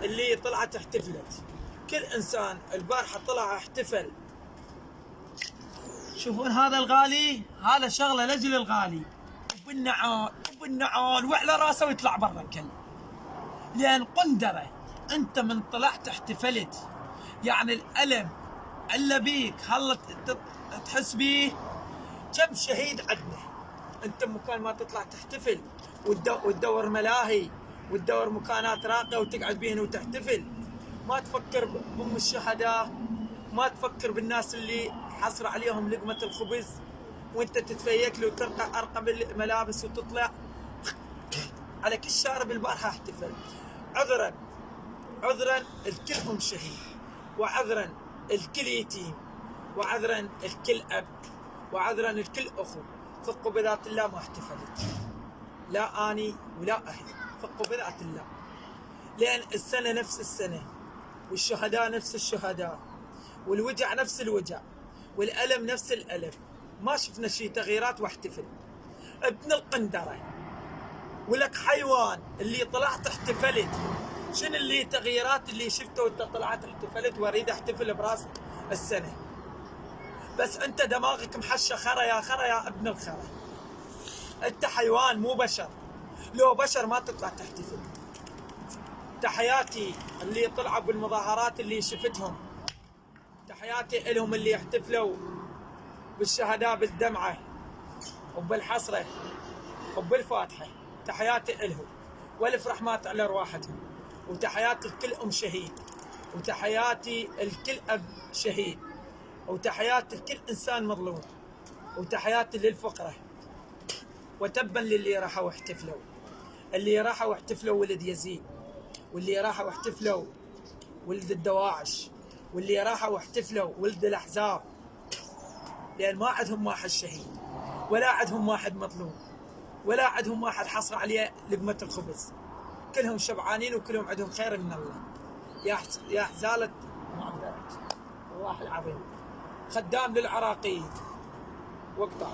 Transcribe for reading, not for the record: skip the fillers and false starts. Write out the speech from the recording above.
اللي طلعت احتفلت. كل انسان البارحه طلع احتفل. شوفون هذا الغالي، هذا شغله لاجل الغالي وبالنعال وعلى راسه ويطلع برا الكل. لان قندره انت من طلعت احتفلت، يعني الالم اللي بيك هلا تحس بيه. كم شهيد عندنا انت مكان ما تطلع تحتفل وتدور ملاهي وتدور مكانات راقيه وتقعد بيهن وتحتفل. ما تفكر بام الشهداء، ما تفكر بالناس اللي حصر عليهم لقمه الخبز، وانت تتفيك له وترقع ارقم الملابس وتطلع على كل شارب. البارحه احتفل. عذرا الكل ام شهيد، وعذرا الكل يتيم، وعذرا الكل اب، وعذرا الكل اخو. فقوا بذات الله ما احتفلت، لا اني ولا اهلي. فقوا بذات الله، لان السنه نفس السنه، والشهداء نفس الشهداء، والوجع نفس الوجع، والالم نفس الالم. ما شفنا شيء تغييرات واحتفل. ابن القندره ولك حيوان اللي طلعت احتفلت. شنو اللي تغييرات اللي شفته وانت طلعت احتفلت؟ واريد احتفل براس السنه. بس انت دماغك محشه خرا يا ابن الخرا. انت حيوان مو بشر. لو بشر ما تطلع تحتفل. تحياتي اللي طلعوا بالمظاهرات اللي شفتهم، تحياتي لهم اللي يحتفلوا بالشهداء بالدمعه وبالحسره وبالفاتحه. تحياتي لهم والف رحمات على ارواحهم. وتحياتي لكل ام شهيد، وتحياتي لكل اب شهيد، وتحياتي لكل انسان مظلوم، وتحياتي للفقره. وتبا للي راحوا احتفلوا، اللي راحوا احتفلوا ولد يزيد، واللي راحوا احتفلوا ولد الدواعش، واللي راحوا احتفلوا ولد الاحزاب. لان ما عندهم واحد شهيد، ولا عندهم واحد مظلوم، ولا عندهم واحد حصر عليه لقمه الخبز. كلهم شبعانين وكلهم عندهم خير من الله. يا حزاله معبرك والله العظيم، خدام للعراقيين واقطع.